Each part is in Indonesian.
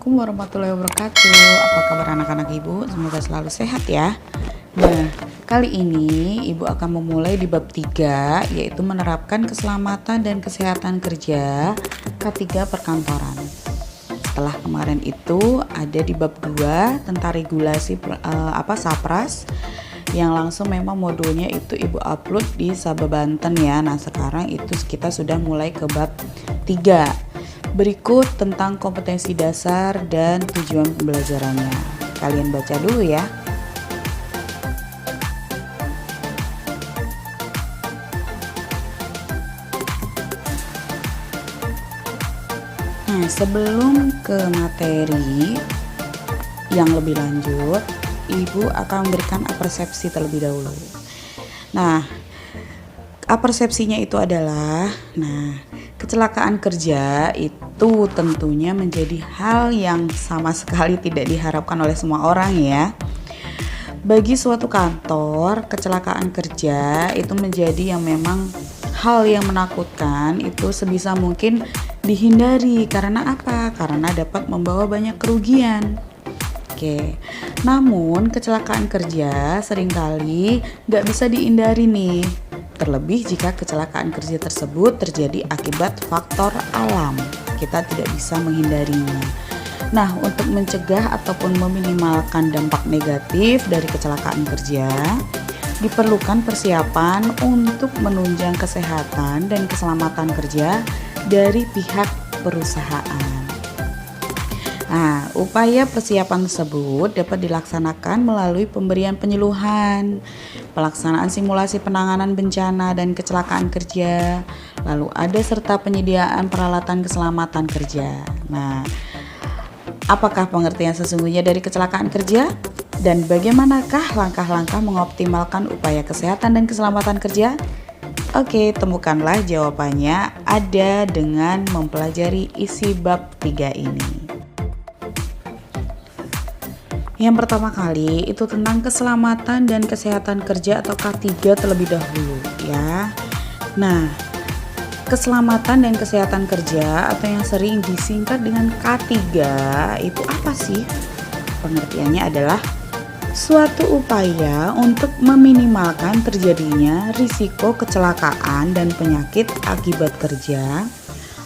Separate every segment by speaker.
Speaker 1: Assalamualaikum warahmatullahi wabarakatuh. Apa kabar anak-anak ibu? Semoga selalu sehat ya. Nah, kali ini ibu akan memulai di bab 3, yaitu menerapkan keselamatan dan kesehatan kerja K3 perkantoran. Setelah kemarin itu ada di bab 2 tentang regulasi SAPRAS yang langsung memang modulnya itu ibu upload di Sabah Banten ya. Nah, sekarang itu kita sudah mulai ke bab 3. Berikut tentang kompetensi dasar dan tujuan pembelajarannya. Kalian baca dulu ya. Nah, sebelum ke materi yang lebih lanjut, Ibu akan memberikan apersepsi terlebih dahulu. Nah, apersepsinya itu adalah, kecelakaan kerja itu tentunya menjadi hal yang sama sekali tidak diharapkan oleh semua orang ya. Bagi suatu kantor, kecelakaan kerja itu menjadi yang memang hal yang menakutkan, itu sebisa mungkin dihindari. Karena apa? Karena dapat membawa banyak kerugian. Oke, namun kecelakaan kerja seringkali nggak bisa dihindari nih. Terlebih jika kecelakaan kerja tersebut terjadi akibat faktor alam, kita tidak bisa menghindarinya. Nah, untuk mencegah ataupun meminimalkan dampak negatif dari kecelakaan kerja, diperlukan persiapan untuk menunjang kesehatan dan keselamatan kerja dari pihak perusahaan. Nah, upaya persiapan tersebut dapat dilaksanakan melalui pemberian penyuluhan, pelaksanaan simulasi penanganan bencana dan kecelakaan kerja, lalu ada serta penyediaan peralatan keselamatan kerja. Nah, apakah pengertian sesungguhnya dari kecelakaan kerja? Dan bagaimanakah langkah-langkah mengoptimalkan upaya kesehatan dan keselamatan kerja? Oke, temukanlah jawabannya ada dengan mempelajari isi bab 3 ini. Yang pertama kali itu tentang keselamatan dan kesehatan kerja atau K3 terlebih dahulu ya. Nah, keselamatan dan kesehatan kerja atau yang sering disingkat dengan K3 itu apa sih? Pengertiannya adalah suatu upaya untuk meminimalkan terjadinya risiko kecelakaan dan penyakit akibat kerja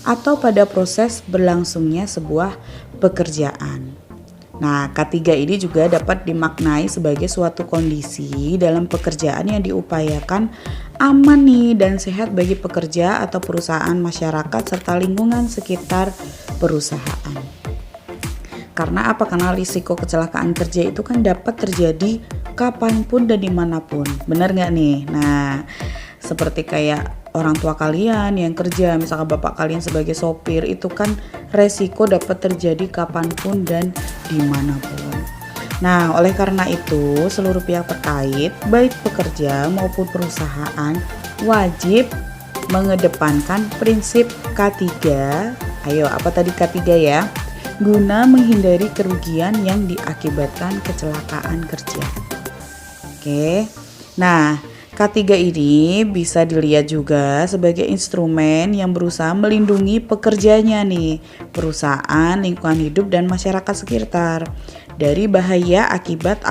Speaker 1: atau pada proses berlangsungnya sebuah pekerjaan. Nah, K3 ini juga dapat dimaknai sebagai suatu kondisi dalam pekerjaan yang diupayakan aman nih dan sehat bagi pekerja atau perusahaan, masyarakat, serta lingkungan sekitar perusahaan. Karena apa? Karena risiko kecelakaan kerja itu kan dapat terjadi kapanpun dan dimanapun. Benar nggak nih? Nah, seperti kayak orang tua kalian yang kerja, misalkan bapak kalian sebagai sopir, itu kan resiko dapat terjadi kapanpun dan dimanapun. Nah, oleh karena itu seluruh pihak terkait, baik pekerja maupun perusahaan, wajib mengedepankan prinsip K3. Ayo, apa tadi K3 ya? Guna menghindari kerugian yang diakibatkan kecelakaan kerja. Oke. Nah, K3 ini bisa dilihat juga sebagai instrumen yang berusaha melindungi pekerjanya nih, perusahaan, lingkungan hidup, dan masyarakat sekitar dari bahaya akibat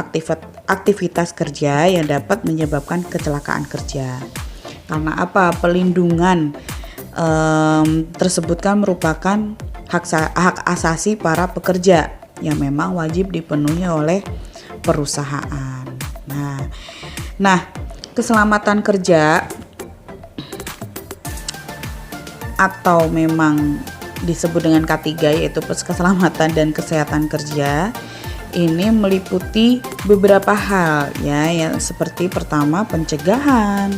Speaker 1: aktivitas kerja yang dapat menyebabkan kecelakaan kerja. Karena apa? Pelindungan tersebut kan merupakan hak asasi para pekerja yang memang wajib dipenuhi oleh perusahaan. Nah, keselamatan kerja atau memang disebut dengan K3 yaitu keselamatan dan kesehatan kerja ini meliputi beberapa hal ya, yang seperti pertama pencegahan,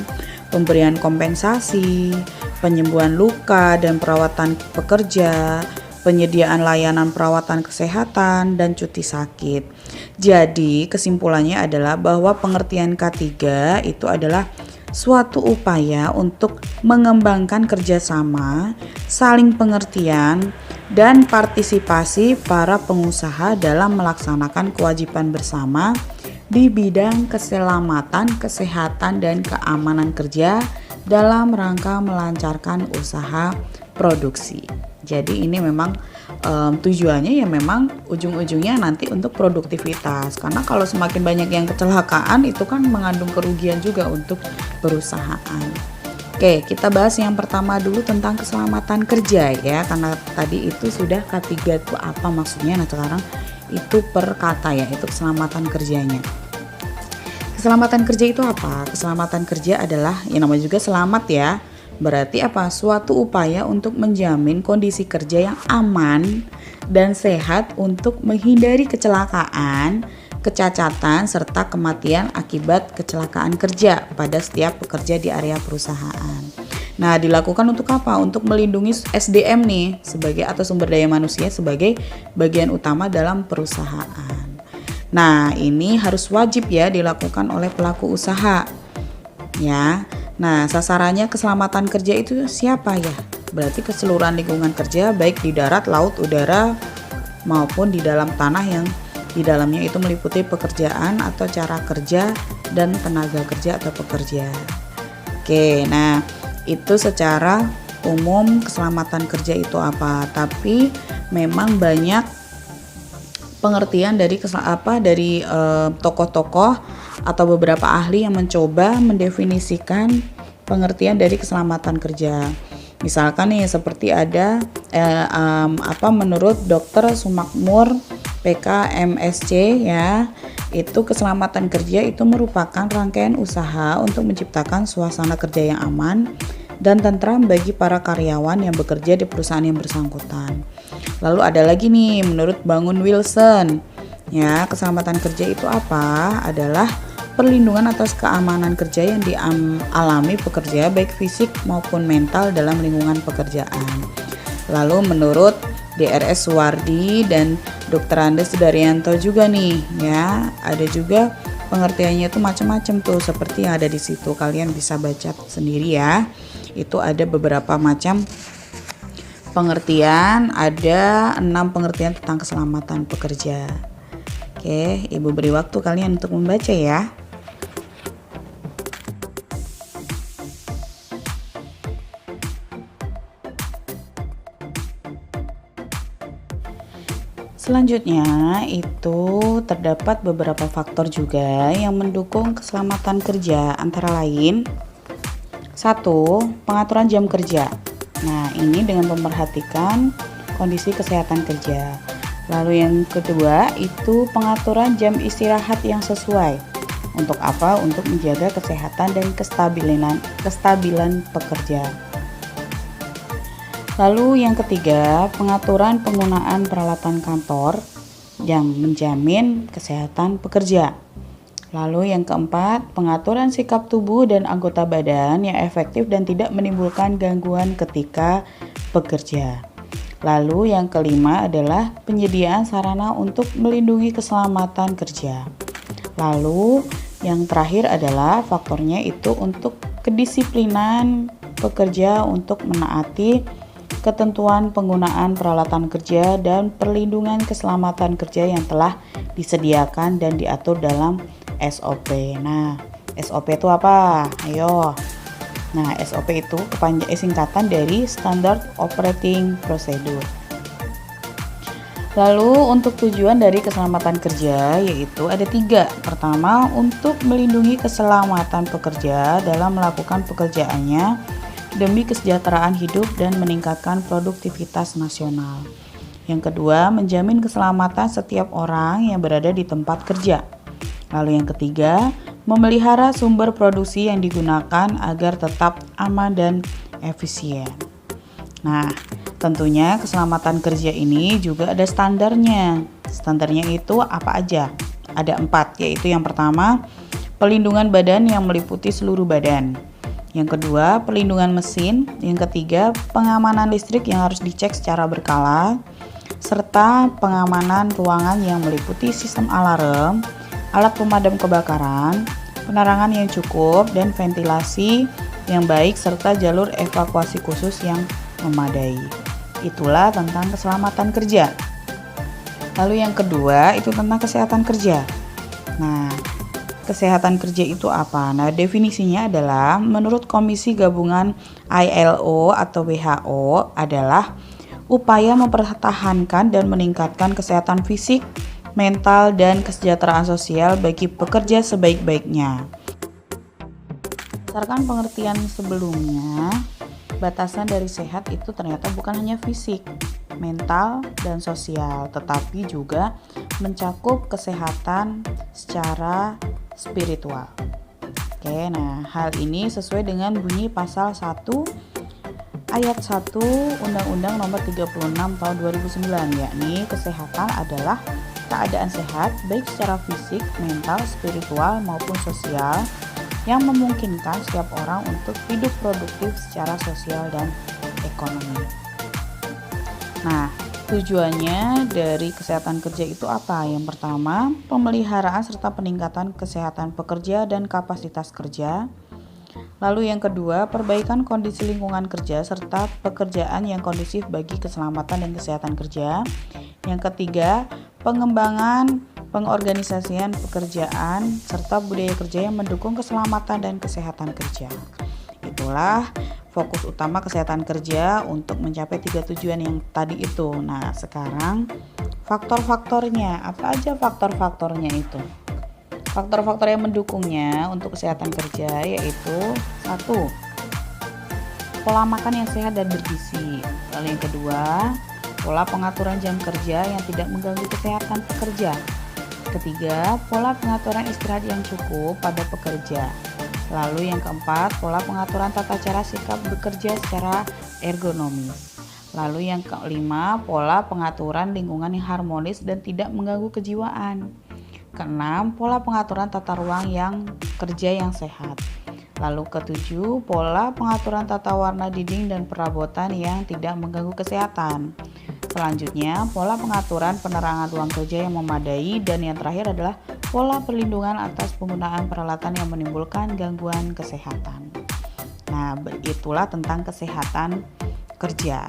Speaker 1: pemberian kompensasi, penyembuhan luka dan perawatan pekerja, penyediaan layanan perawatan kesehatan dan cuti sakit. Jadi kesimpulannya adalah bahwa pengertian K3 itu adalah suatu upaya untuk mengembangkan kerjasama, saling pengertian, dan partisipasi para pengusaha dalam melaksanakan kewajiban bersama di bidang keselamatan, kesehatan, dan keamanan kerja dalam rangka melancarkan usaha produksi. Jadi ini memang tujuannya ya memang ujung-ujungnya nanti untuk produktivitas, karena kalau semakin banyak yang kecelakaan itu kan mengandung kerugian juga untuk perusahaan. Oke, kita bahas yang pertama dulu tentang keselamatan kerja ya, karena tadi itu sudah K3 itu apa maksudnya. Nah sekarang itu per kata ya, itu keselamatan kerjanya. Keselamatan kerja itu apa? Keselamatan kerja adalah yang namanya juga selamat ya. Berarti apa? Suatu upaya untuk menjamin kondisi kerja yang aman dan sehat untuk menghindari kecelakaan, kecacatan, serta kematian akibat kecelakaan kerja pada setiap pekerja di area perusahaan. Nah, dilakukan untuk apa? Untuk melindungi SDM nih sebagai atau sumber daya manusia sebagai bagian utama dalam perusahaan. Nah, ini harus wajib ya dilakukan oleh pelaku usaha. Ya. Nah, sasarannya keselamatan kerja itu siapa ya? Berarti keseluruhan lingkungan kerja baik di darat, laut, udara maupun di dalam tanah yang di dalamnya itu meliputi pekerjaan atau cara kerja dan tenaga kerja atau pekerja. Oke, nah itu secara umum keselamatan kerja itu apa? Tapi memang banyak pengertian dari tokoh-tokoh atau beberapa ahli yang mencoba mendefinisikan pengertian dari keselamatan kerja. Misalkan nih seperti ada menurut Dr. Sumakmur PKMSC ya, itu keselamatan kerja itu merupakan rangkaian usaha untuk menciptakan suasana kerja yang aman dan tentram bagi para karyawan yang bekerja di perusahaan yang bersangkutan. Lalu ada lagi nih menurut Bangun Wilson ya, keselamatan kerja itu apa? Adalah perlindungan atas keamanan kerja yang dialami pekerja baik fisik maupun mental dalam lingkungan pekerjaan. Lalu menurut DRS Suwardi dan Dr. Andes Sudaryanto juga nih ya, ada juga pengertiannya tuh macam-macam tuh seperti yang ada di situ, kalian bisa baca sendiri ya. Itu ada beberapa macam pengertian, ada 6 pengertian tentang keselamatan pekerja. Oke, Ibu beri waktu kalian untuk membaca ya. Selanjutnya itu terdapat beberapa faktor juga yang mendukung keselamatan kerja, antara lain 1. Pengaturan jam kerja. Nah, ini dengan memperhatikan kondisi kesehatan kerja. Lalu yang kedua itu pengaturan jam istirahat yang sesuai. Untuk apa? Untuk menjaga kesehatan dan kestabilan pekerja. Lalu yang ketiga, pengaturan penggunaan peralatan kantor yang menjamin kesehatan pekerja. Lalu yang keempat, pengaturan sikap tubuh dan anggota badan yang efektif dan tidak menimbulkan gangguan ketika bekerja. Lalu yang kelima adalah penyediaan sarana untuk melindungi keselamatan kerja. Lalu yang terakhir adalah faktornya itu untuk kedisiplinan pekerja untuk menaati ketentuan penggunaan peralatan kerja dan perlindungan keselamatan kerja yang telah disediakan dan diatur dalam SOP. Nah, SOP itu apa? Ayo. Nah, SOP itu singkatan dari Standard Operating Procedure. Lalu untuk tujuan dari keselamatan kerja yaitu ada 3. Pertama, untuk melindungi keselamatan pekerja dalam melakukan pekerjaannya demi kesejahteraan hidup dan meningkatkan produktivitas nasional. Yang kedua, menjamin keselamatan setiap orang yang berada di tempat kerja. Lalu yang ketiga, memelihara sumber produksi yang digunakan agar tetap aman dan efisien. Nah, tentunya keselamatan kerja ini juga ada standarnya. Standarnya itu apa aja? Ada 4, yaitu yang pertama, pelindungan badan yang meliputi seluruh badan. Yang kedua, perlindungan mesin. Yang ketiga, pengamanan listrik yang harus dicek secara berkala, serta pengamanan ruangan yang meliputi sistem alarm, alat pemadam kebakaran, penerangan yang cukup, dan ventilasi yang baik, serta jalur evakuasi khusus yang memadai. Itulah tentang keselamatan kerja. Lalu yang kedua itu tentang kesehatan kerja. Nah, kesehatan kerja itu apa? Nah, definisinya adalah menurut Komisi Gabungan ILO atau WHO adalah upaya mempertahankan dan meningkatkan kesehatan fisik, mental, dan kesejahteraan sosial bagi pekerja sebaik-baiknya. Berdasarkan pengertian sebelumnya, batasan dari sehat itu ternyata bukan hanya fisik, mental, dan sosial, tetapi juga mencakup kesehatan secara spiritual. Oke, nah hal ini sesuai dengan bunyi pasal 1 ayat 1 Undang-Undang Nomor 36 Tahun 2009, yakni kesehatan adalah keadaan sehat baik secara fisik, mental, spiritual maupun sosial yang memungkinkan setiap orang untuk hidup produktif secara sosial dan ekonomi. Nah, tujuannya dari kesehatan kerja itu apa? Yang pertama, pemeliharaan serta peningkatan kesehatan pekerja dan kapasitas kerja. Lalu yang kedua, perbaikan kondisi lingkungan kerja serta pekerjaan yang kondusif bagi keselamatan dan kesehatan kerja. Yang ketiga, pengembangan pengorganisasian pekerjaan serta budaya kerja yang mendukung keselamatan dan kesehatan kerja. Itulah fokus utama kesehatan kerja untuk mencapai 3 tujuan yang tadi itu. Nah, sekarang faktor-faktornya, apa aja faktor-faktornya itu? Faktor-faktor yang mendukungnya untuk kesehatan kerja yaitu 1. Pola makan yang sehat dan bergizi. Lalu yang kedua, pola pengaturan jam kerja yang tidak mengganggu kesehatan pekerja. Ketiga, pola pengaturan istirahat yang cukup pada pekerja. Lalu yang keempat, pola pengaturan tata cara sikap bekerja secara ergonomis. Lalu yang kelima, pola pengaturan lingkungan yang harmonis dan tidak mengganggu kejiwaan. Keenam, pola pengaturan tata ruang yang kerja yang sehat. Lalu ketujuh, pola pengaturan tata warna dinding dan perabotan yang tidak mengganggu kesehatan. Selanjutnya, pola pengaturan penerangan ruang kerja yang memadai, dan yang terakhir adalah pola perlindungan atas penggunaan peralatan yang menimbulkan gangguan kesehatan. Nah, itulah tentang kesehatan kerja.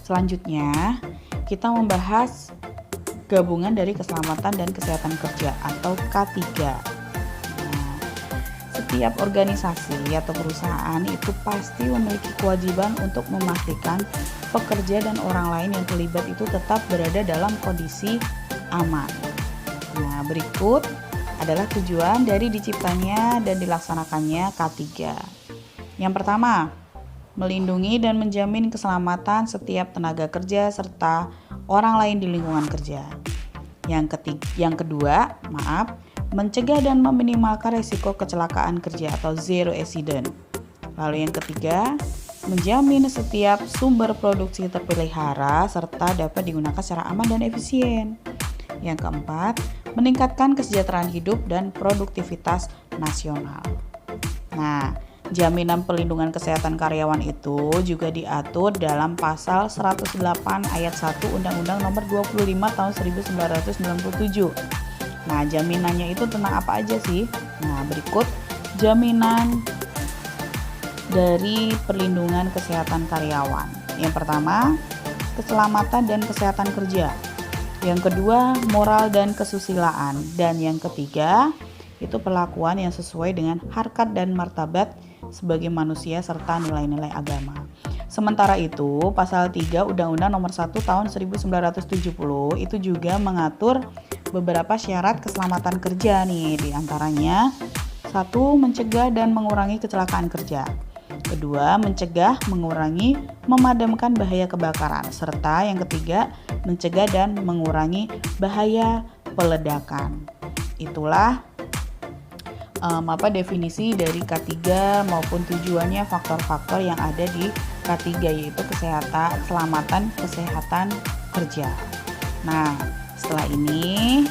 Speaker 1: Selanjutnya, kita membahas gabungan dari keselamatan dan kesehatan kerja atau K3. Nah, setiap organisasi atau perusahaan itu pasti memiliki kewajiban untuk memastikan pekerja dan orang lain yang terlibat itu tetap berada dalam kondisi aman. Nah, berikut adalah tujuan dari diciptanya dan dilaksanakannya K3. Yang pertama, melindungi dan menjamin keselamatan setiap tenaga kerja serta orang lain di lingkungan kerja. Yang kedua, mencegah dan meminimalkan risiko kecelakaan kerja atau zero accident. Lalu yang ketiga, menjamin setiap sumber produksi terpelihara serta dapat digunakan secara aman dan efisien. Yang keempat, meningkatkan kesejahteraan hidup dan produktivitas nasional. Nah, jaminan perlindungan kesehatan karyawan itu juga diatur dalam pasal 108 ayat 1 Undang-Undang Nomor 25 Tahun 1997. Nah, jaminannya itu tentang apa aja sih? Nah, berikut jaminan dari perlindungan kesehatan karyawan. Yang pertama, keselamatan dan kesehatan kerja. Yang kedua, moral dan kesusilaan. Dan yang ketiga, itu perlakuan yang sesuai dengan harkat dan martabat sebagai manusia serta nilai-nilai agama. Sementara itu, pasal 3 Undang-Undang Nomor 1 Tahun 1970 itu juga mengatur beberapa syarat keselamatan kerja nih, di antaranya 1. Mencegah dan mengurangi kecelakaan kerja. Kedua, mencegah, mengurangi, memadamkan bahaya kebakaran. Serta yang ketiga, mencegah dan mengurangi bahaya peledakan. Itulah definisi dari K3 maupun tujuannya, faktor-faktor yang ada di K3 yaitu keselamatan kesehatan kerja. Nah, setelah ini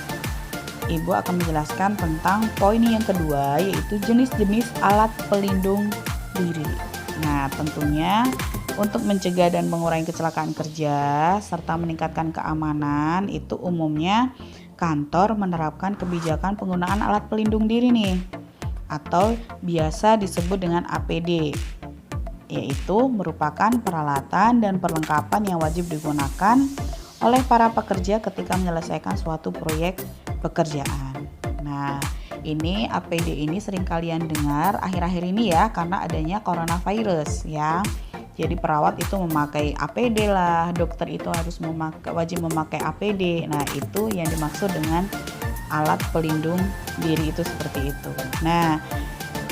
Speaker 1: Ibu akan menjelaskan tentang poin yang kedua yaitu jenis-jenis alat pelindung diri. Nah, tentunya untuk mencegah dan mengurangi kecelakaan kerja serta meningkatkan keamanan itu umumnya kantor menerapkan kebijakan penggunaan alat pelindung diri nih, atau biasa disebut dengan APD, yaitu merupakan peralatan dan perlengkapan yang wajib digunakan oleh para pekerja ketika menyelesaikan suatu proyek pekerjaan. Nah, ini APD ini sering kalian dengar akhir-akhir ini ya, karena adanya coronavirus ya. Jadi perawat itu memakai APD lah, dokter itu harus wajib memakai APD. Nah, itu yang dimaksud dengan alat pelindung diri itu seperti itu. Nah,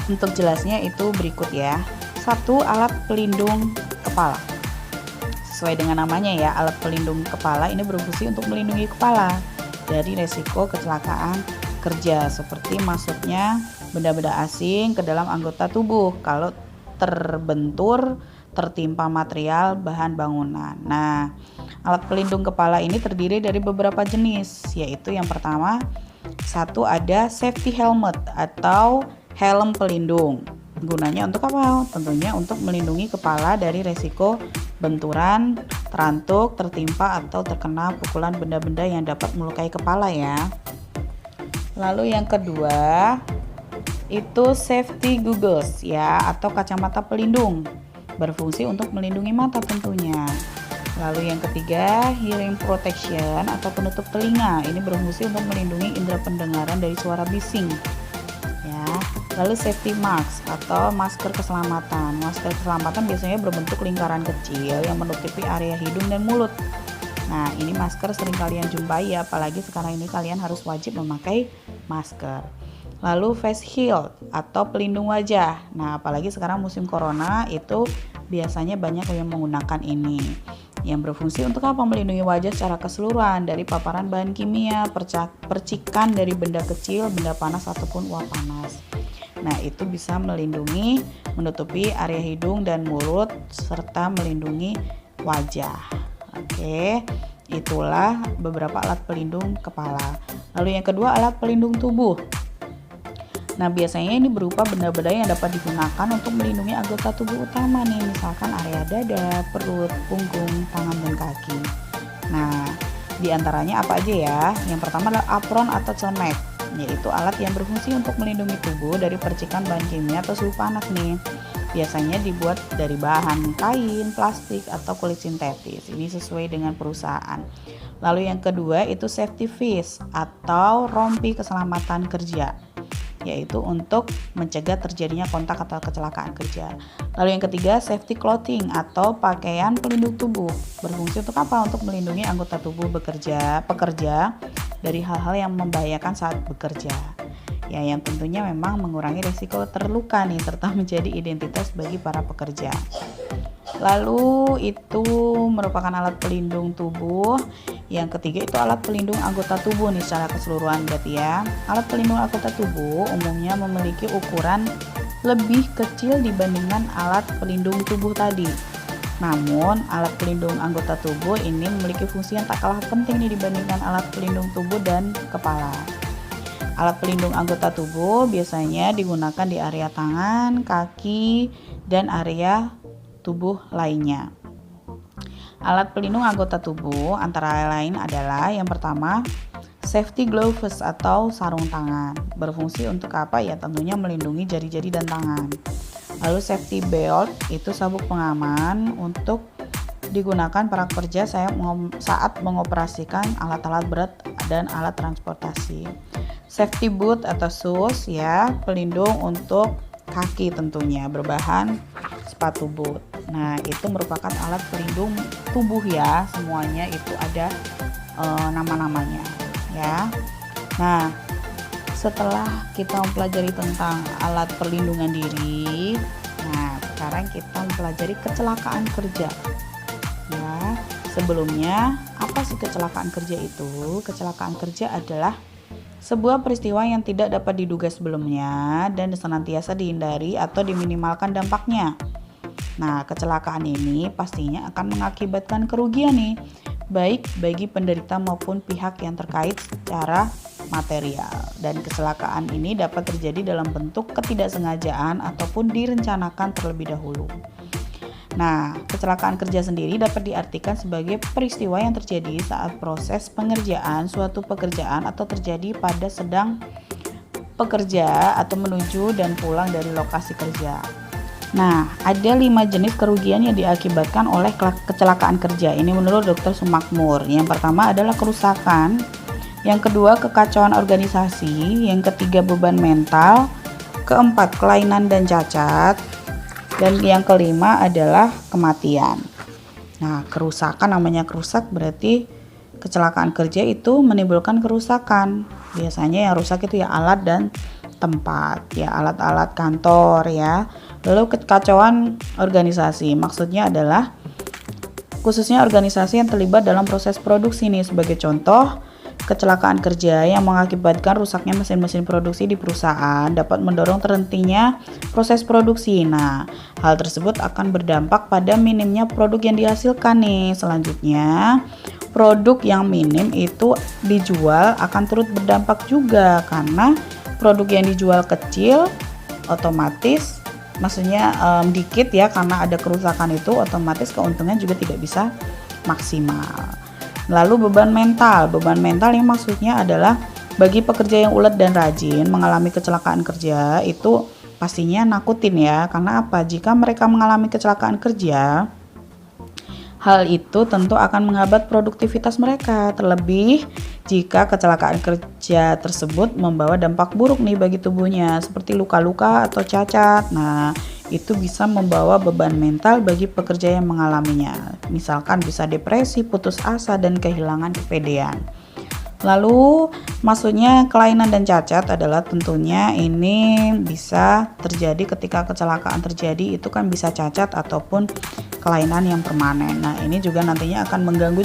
Speaker 1: untuk jelasnya itu berikut ya. 1. Alat pelindung kepala. Sesuai dengan namanya ya, alat pelindung kepala ini berfungsi untuk melindungi kepala dari resiko kecelakaan kerja, seperti masuknya benda-benda asing ke dalam anggota tubuh kalau terbentur, tertimpa material bahan bangunan. Nah, alat pelindung kepala ini terdiri dari beberapa jenis, yaitu yang pertama, 1 ada safety helmet atau helm pelindung. Gunanya untuk apa? Tentunya untuk melindungi kepala dari resiko benturan, terantuk, tertimpa atau terkena pukulan benda-benda yang dapat melukai kepala ya. Lalu yang kedua itu safety goggles ya, atau kacamata pelindung, berfungsi untuk melindungi mata tentunya. Lalu yang ketiga hearing protection atau penutup telinga, ini berfungsi untuk melindungi indera pendengaran dari suara bising ya. Lalu safety mask atau masker keselamatan. Masker keselamatan biasanya berbentuk lingkaran kecil yang menutupi area hidung dan mulut. Nah, ini masker sering kalian jumpai ya, apalagi sekarang ini kalian harus wajib memakai masker. Lalu face shield atau pelindung wajah. Nah, apalagi sekarang musim corona itu biasanya banyak yang menggunakan ini. Yang berfungsi untuk apa? Melindungi wajah secara keseluruhan dari paparan bahan kimia, percikan dari benda kecil, benda panas ataupun uap panas. Nah, itu bisa melindungi, menutupi area hidung dan mulut serta melindungi wajah. Oke, itulah beberapa alat pelindung kepala. Lalu yang kedua, alat pelindung tubuh. Nah, biasanya ini berupa benda-benda yang dapat digunakan untuk melindungi anggota tubuh utama nih, misalkan area dada, perut, punggung, tangan, dan kaki. Nah, diantaranya apa aja ya? Yang pertama adalah apron atau celemek, yaitu alat yang berfungsi untuk melindungi tubuh dari percikan bahan kimia atau suhu panas nih. Biasanya dibuat dari bahan kain, plastik, atau kulit sintetis. Ini sesuai dengan perusahaan. Lalu yang kedua itu safety vest atau rompi keselamatan kerja, yaitu untuk mencegah terjadinya kontak atau kecelakaan kerja. Lalu yang ketiga safety clothing atau pakaian pelindung tubuh, berfungsi untuk apa? Untuk melindungi anggota tubuh pekerja dari hal-hal yang membahayakan saat bekerja. Ya, yang tentunya memang mengurangi risiko terluka nih, serta menjadi identitas bagi para pekerja. Lalu itu merupakan alat pelindung tubuh. Yang ketiga itu alat pelindung anggota tubuh nih secara keseluruhan berarti ya. Alat pelindung anggota tubuh umumnya memiliki ukuran lebih kecil dibandingkan alat pelindung tubuh tadi. Namun alat pelindung anggota tubuh ini memiliki fungsi yang tak kalah penting nih dibandingkan alat pelindung tubuh dan kepala. Alat pelindung anggota tubuh biasanya digunakan di area tangan, kaki, dan area tubuh lainnya. Alat pelindung anggota tubuh antara lain adalah yang pertama safety gloves atau sarung tangan, berfungsi untuk apa ya? Tentunya melindungi jari-jari dan tangan. Lalu safety belt itu sabuk pengaman untuk digunakan para pekerja saat mengoperasikan alat-alat berat dan alat transportasi. Safety boot atau shoes ya, pelindung untuk kaki tentunya berbahan sepatu boot. Nah, itu merupakan alat pelindung tubuh ya, semuanya itu ada nama-namanya ya. Nah, setelah kita mempelajari tentang alat perlindungan diri, nah sekarang kita mempelajari kecelakaan kerja ya. Sebelumnya, apa sih kecelakaan kerja itu? Kecelakaan kerja adalah sebuah peristiwa yang tidak dapat diduga sebelumnya dan senantiasa dihindari atau diminimalkan dampaknya. Nah, kecelakaan ini pastinya akan mengakibatkan kerugian nih, baik bagi penderita maupun pihak yang terkait secara material. Dan kecelakaan ini dapat terjadi dalam bentuk ketidaksengajaan ataupun direncanakan terlebih dahulu. Nah, kecelakaan kerja sendiri dapat diartikan sebagai peristiwa yang terjadi saat proses pengerjaan suatu pekerjaan atau terjadi pada sedang bekerja atau menuju dan pulang dari lokasi kerja. Nah, ada 5 jenis kerugian yang diakibatkan oleh kecelakaan kerja. Ini menurut Dr. Sumakmur. Yang pertama adalah kerusakan, yang kedua kekacauan organisasi, yang ketiga beban mental, keempat kelainan dan cacat, Dan yang kelima adalah kematian. Nah, kerusakan, namanya kerusak berarti kecelakaan kerja itu menimbulkan kerusakan. Biasanya yang rusak itu ya alat dan tempat, ya alat-alat kantor ya. Lalu kekacauan organisasi, maksudnya adalah khususnya organisasi yang terlibat dalam proses produksi nih. Sebagai contoh, kecelakaan kerja yang mengakibatkan rusaknya mesin-mesin produksi di perusahaan dapat mendorong terhentinya proses produksi. Nah, hal tersebut akan berdampak pada minimnya produk yang dihasilkan nih. Selanjutnya, produk yang minim itu dijual akan turut berdampak juga, karena produk yang dijual kecil otomatis maksudnya dikit ya, karena ada kerusakan itu otomatis keuntungan juga tidak bisa maksimal. Lalu beban mental yang maksudnya adalah bagi pekerja yang ulet dan rajin mengalami kecelakaan kerja itu pastinya nakutin ya. Karena apa? Jika mereka mengalami kecelakaan kerja, hal itu tentu akan menghambat produktivitas mereka, terlebih jika kecelakaan kerja tersebut membawa dampak buruk nih bagi tubuhnya seperti luka-luka atau cacat. Nah, itu bisa membawa beban mental bagi pekerja yang mengalaminya. Misalkan bisa depresi, putus asa, dan kehilangan kepedean. Lalu maksudnya kelainan dan cacat adalah tentunya ini bisa terjadi ketika kecelakaan terjadi, itu kan bisa cacat ataupun kelainan yang permanen. Nah, ini juga nantinya akan mengganggu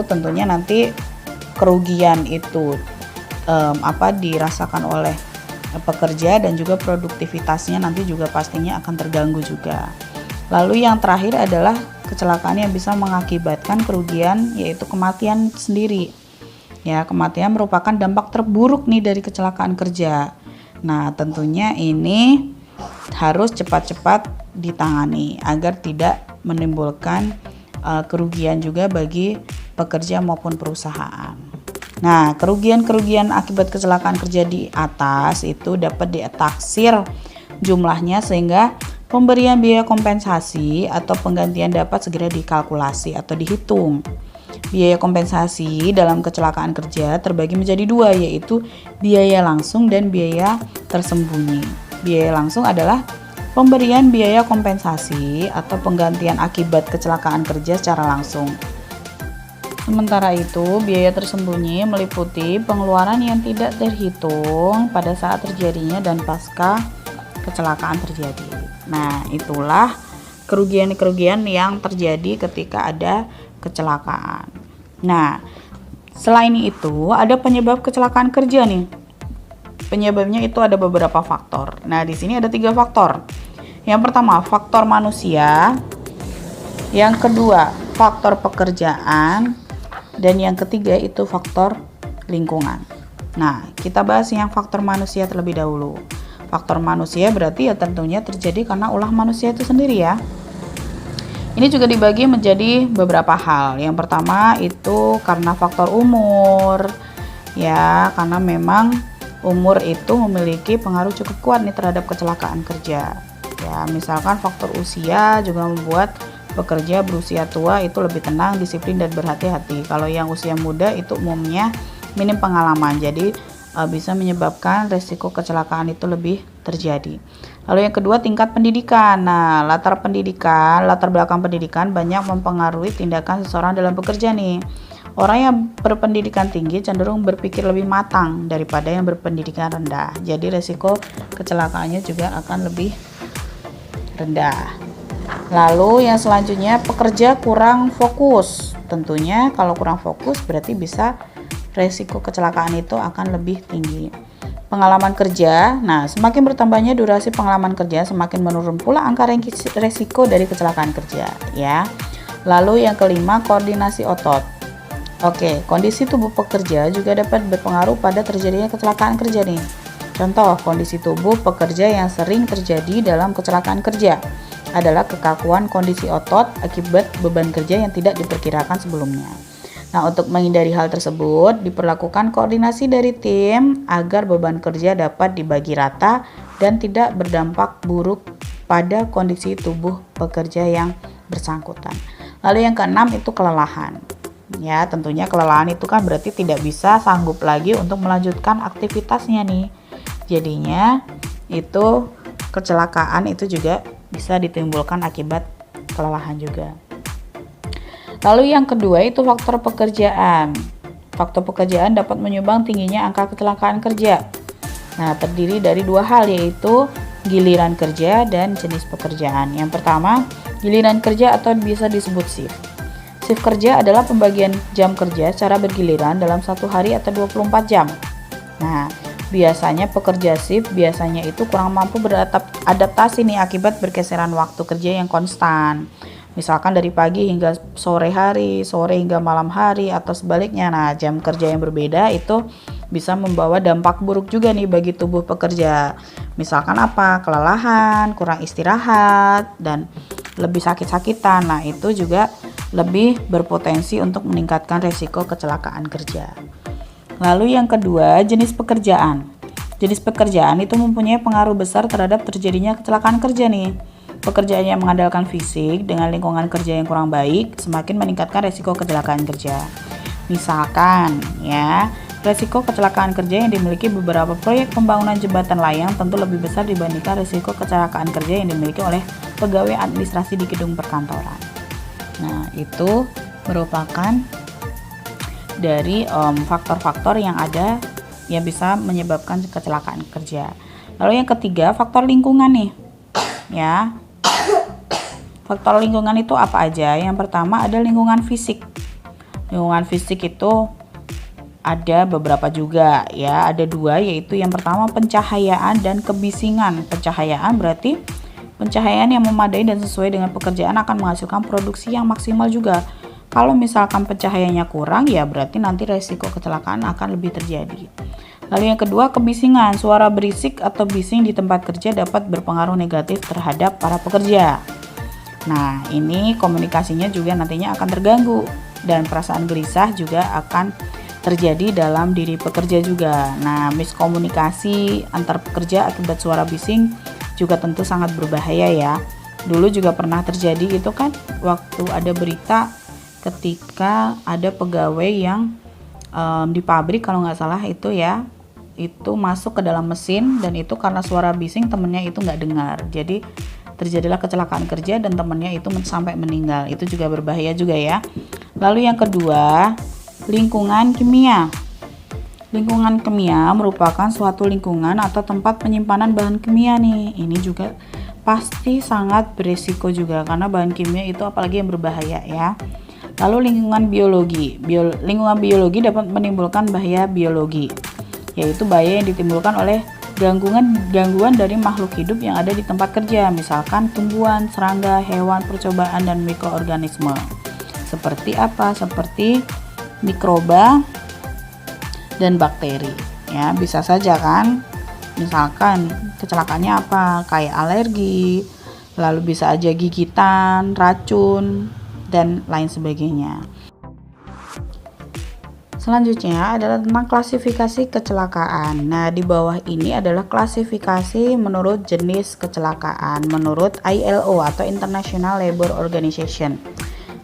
Speaker 1: tentunya nanti kerugian itu dirasakan oleh pekerja dan juga produktivitasnya nanti juga pastinya akan terganggu juga. Lalu yang terakhir adalah kecelakaan yang bisa mengakibatkan kerugian, yaitu kematian sendiri. Ya, kematian merupakan dampak terburuk nih dari kecelakaan kerja. Nah, tentunya ini harus cepat-cepat ditangani agar tidak menimbulkan kerugian juga bagi pekerja maupun perusahaan. Nah, kerugian-kerugian akibat kecelakaan kerja di atas itu dapat ditaksir jumlahnya sehingga pemberian biaya kompensasi atau penggantian dapat segera dikalkulasi atau dihitung. Biaya kompensasi dalam kecelakaan kerja terbagi menjadi dua, yaitu biaya langsung dan biaya tersembunyi. Biaya langsung adalah pemberian biaya kompensasi atau penggantian akibat kecelakaan kerja secara langsung. Sementara itu, biaya tersembunyi meliputi pengeluaran yang tidak terhitung pada saat terjadinya dan pasca kecelakaan terjadi. Nah, itulah kerugian-kerugian yang terjadi ketika ada kecelakaan. Nah, selain itu ada penyebab kecelakaan kerja nih. Penyebabnya itu ada beberapa faktor. Nah, di sini ada 3 faktor. Yang pertama, faktor manusia. Yang kedua, faktor pekerjaan. Dan yang ketiga itu faktor lingkungan. Nah, kita bahas yang faktor manusia terlebih dahulu. Faktor manusia berarti ya tentunya terjadi karena ulah manusia itu sendiri ya. Ini juga dibagi menjadi beberapa hal. Yang pertama itu karena faktor umur. Ya, karena memang umur itu memiliki pengaruh cukup kuat nih terhadap kecelakaan kerja. Ya, misalkan faktor usia juga membuat pekerja berusia tua itu lebih tenang, disiplin, dan berhati-hati. Kalau yang usia muda itu umumnya minim pengalaman, jadi bisa menyebabkan resiko kecelakaan itu lebih terjadi. Lalu yang kedua, tingkat pendidikan. Nah, latar belakang pendidikan banyak mempengaruhi tindakan seseorang dalam bekerja nih. Orang yang berpendidikan tinggi cenderung berpikir lebih matang daripada yang berpendidikan rendah. Jadi resiko kecelakaannya juga akan lebih rendah. Lalu yang selanjutnya, pekerja kurang fokus. Tentunya kalau kurang fokus berarti bisa resiko kecelakaan itu akan lebih tinggi. Pengalaman kerja. Nah, semakin bertambahnya durasi pengalaman kerja, semakin menurun pula angka resiko dari kecelakaan kerja, ya. Lalu yang kelima, koordinasi otot. Oke, kondisi tubuh pekerja juga dapat berpengaruh pada terjadinya kecelakaan kerja nih. Contoh, kondisi tubuh pekerja yang sering terjadi dalam kecelakaan kerja adalah kekakuan kondisi otot akibat beban kerja yang tidak diperkirakan sebelumnya. Nah, untuk menghindari hal tersebut, diperlakukan koordinasi dari tim agar beban kerja dapat dibagi rata dan tidak berdampak buruk pada kondisi tubuh pekerja yang bersangkutan. Lalu yang keenam itu kelelahan. Ya, tentunya kelelahan itu kan berarti tidak bisa sanggup lagi untuk melanjutkan aktivitasnya nih. Jadinya itu kecelakaan itu juga bisa ditimbulkan akibat kelelahan juga. Lalu yang kedua itu faktor pekerjaan. Faktor pekerjaan dapat menyumbang tingginya angka kecelakaan kerja. Nah, terdiri dari dua hal, yaitu giliran kerja dan jenis pekerjaan. Yang pertama, giliran kerja atau bisa disebut shift. Shift kerja adalah pembagian jam kerja secara bergiliran dalam satu hari atau 24 jam. Nah, biasanya pekerja shift biasanya itu kurang mampu beradaptasi nih akibat bergeseran waktu kerja yang konstan. Misalkan dari pagi hingga sore hari, sore hingga malam hari, atau sebaliknya. Nah, jam kerja yang berbeda itu bisa membawa dampak buruk juga nih bagi tubuh pekerja. Misalkan apa? Kelelahan, kurang istirahat, dan lebih sakit-sakitan. Nah, itu juga lebih berpotensi untuk meningkatkan resiko kecelakaan kerja. Lalu yang kedua, jenis pekerjaan. Jenis pekerjaan itu mempunyai pengaruh besar terhadap terjadinya kecelakaan kerja nih. Pekerjaan yang mengandalkan fisik dengan lingkungan kerja yang kurang baik semakin meningkatkan resiko kecelakaan kerja. Misalkan ya, resiko kecelakaan kerja yang dimiliki beberapa proyek pembangunan jembatan layang tentu lebih besar dibandingkan resiko kecelakaan kerja yang dimiliki oleh pegawai administrasi di gedung perkantoran. Nah, itu merupakan dari faktor-faktor yang ada yang bisa menyebabkan kecelakaan kerja. Lalu yang ketiga, faktor lingkungan nih. Ya. Faktor lingkungan itu apa aja? Yang pertama ada lingkungan fisik. Lingkungan fisik itu ada beberapa juga ya, ada dua, yaitu yang pertama pencahayaan dan kebisingan. Pencahayaan berarti pencahayaan yang memadai dan sesuai dengan pekerjaan akan menghasilkan produksi yang maksimal juga. Kalau misalkan pencahayaannya kurang, ya berarti nanti resiko kecelakaan akan lebih terjadi. Lalu yang kedua, kebisingan. Suara berisik atau bising di tempat kerja dapat berpengaruh negatif terhadap para pekerja. Nah, ini komunikasinya juga nantinya akan terganggu dan perasaan gelisah juga akan terjadi dalam diri pekerja juga. Nah, miskomunikasi antar pekerja akibat suara bising juga tentu sangat berbahaya ya. Dulu juga pernah terjadi itu kan, waktu ada berita ketika ada pegawai yang di pabrik kalau nggak salah itu ya, itu masuk ke dalam mesin dan itu karena suara bising temennya itu nggak dengar. Jadi terjadilah kecelakaan kerja dan temannya itu sampai meninggal. Itu juga berbahaya juga ya. Lalu yang kedua, lingkungan kimia. Lingkungan kimia merupakan suatu lingkungan atau tempat penyimpanan bahan kimia nih. Ini juga pasti sangat berisiko juga karena bahan kimia itu apalagi yang berbahaya ya. Lalu lingkungan biologi. Lingkungan biologi dapat menimbulkan bahaya biologi, yaitu bahaya yang ditimbulkan oleh gangguan dari makhluk hidup yang ada di tempat kerja, misalkan tumbuhan, serangga, hewan percobaan, dan mikroorganisme. Seperti apa? Seperti mikroba dan bakteri. Ya, bisa saja kan? Misalkan kecelakaannya apa? Kayak alergi, lalu bisa aja gigitan, racun, dan lain sebagainya. Selanjutnya adalah tentang klasifikasi kecelakaan. Nah, di bawah ini adalah klasifikasi menurut jenis kecelakaan menurut ILO atau International Labour Organization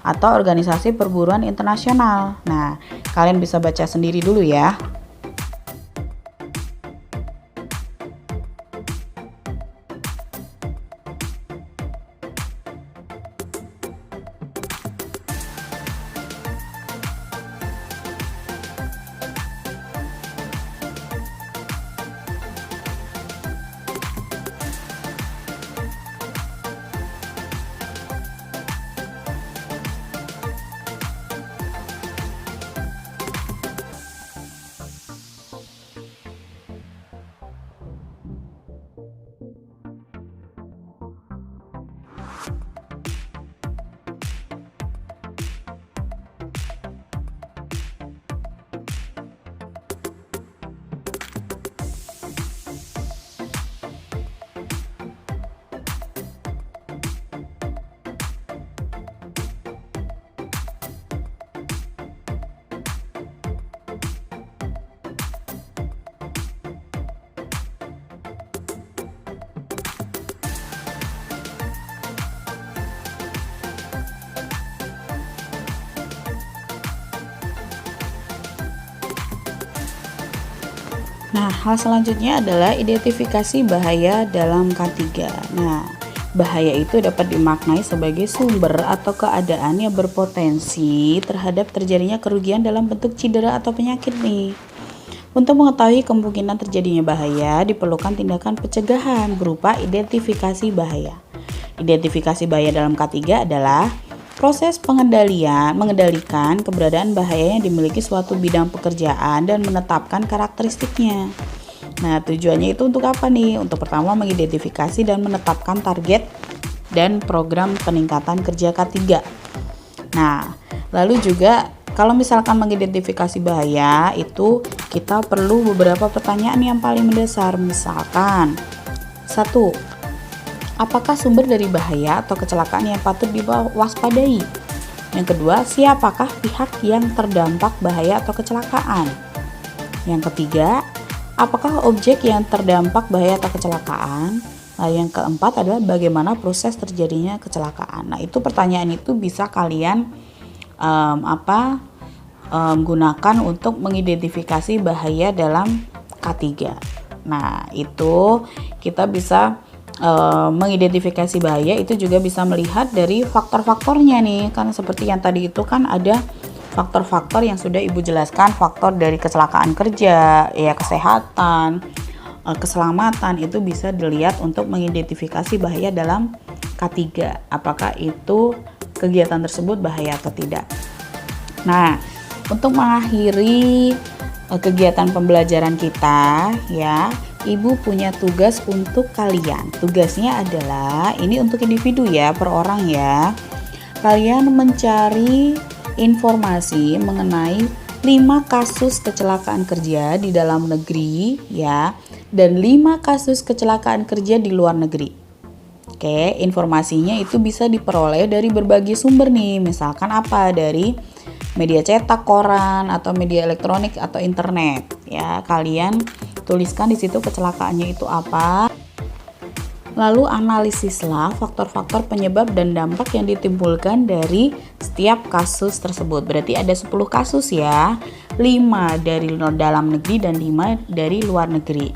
Speaker 1: atau Organisasi Perburuan Internasional. Nah, kalian bisa baca sendiri dulu ya. Nah, hal selanjutnya adalah identifikasi bahaya dalam K3. Nah, bahaya itu dapat dimaknai sebagai sumber atau keadaan yang berpotensi terhadap terjadinya kerugian dalam bentuk cedera atau penyakit nih. Untuk mengetahui kemungkinan terjadinya bahaya, diperlukan tindakan pencegahan berupa identifikasi bahaya. Identifikasi bahaya dalam K3 adalah proses mengendalikan keberadaan bahaya yang dimiliki suatu bidang pekerjaan dan menetapkan karakteristiknya. Nah, tujuannya itu untuk apa nih? Untuk pertama mengidentifikasi dan menetapkan target dan program peningkatan kerja K3. Nah, lalu juga kalau misalkan mengidentifikasi bahaya itu kita perlu beberapa pertanyaan yang paling mendasar. Misalkan, 1. Apakah sumber dari bahaya atau kecelakaan yang patut diwaspadai? Yang kedua, siapakah pihak yang terdampak bahaya atau kecelakaan? Yang ketiga, apakah objek yang terdampak bahaya atau kecelakaan? Nah, yang keempat adalah bagaimana proses terjadinya kecelakaan. Nah, itu pertanyaan itu bisa kalian gunakan untuk mengidentifikasi bahaya dalam K3. Nah, itu kita bisa mengidentifikasi bahaya itu juga bisa melihat dari faktor-faktornya nih, kan seperti yang tadi itu kan ada faktor-faktor yang sudah Ibu jelaskan, faktor dari kecelakaan kerja, ya kesehatan, keselamatan itu bisa dilihat untuk mengidentifikasi bahaya dalam K3. Apakah itu kegiatan tersebut bahaya atau tidak. Nah, untuk mengakhiri kegiatan pembelajaran kita ya, Ibu punya tugas untuk kalian. Tugasnya adalah ini untuk individu ya, per orang ya. Kalian mencari informasi mengenai 5 kasus kecelakaan kerja di dalam negeri ya, dan 5 kasus kecelakaan kerja di luar negeri. Oke, informasinya itu bisa diperoleh dari berbagai sumber nih. Misalkan apa? Dari media cetak, koran, atau media elektronik atau internet. Ya, kalian tuliskan di situ kecelakaannya itu apa. Lalu analisislah faktor-faktor penyebab dan dampak yang ditimbulkan dari setiap kasus tersebut. Berarti ada 10 kasus ya. 5 dari dalam negeri dan 5 dari luar negeri.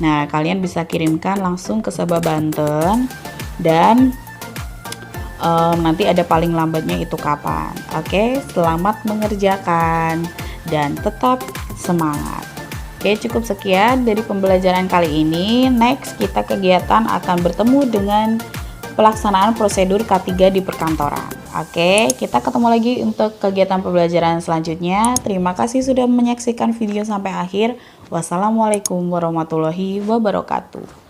Speaker 1: Nah, kalian bisa kirimkan langsung ke Seba Banten dan nanti ada paling lambatnya itu kapan. Oke, selamat mengerjakan dan tetap semangat. Oke, cukup sekian dari pembelajaran kali ini. Next, kita kegiatan akan bertemu dengan pelaksanaan prosedur K3 di perkantoran. Oke, kita ketemu lagi untuk kegiatan pembelajaran selanjutnya. Terima kasih sudah menyaksikan video sampai akhir. Wassalamualaikum warahmatullahi wabarakatuh.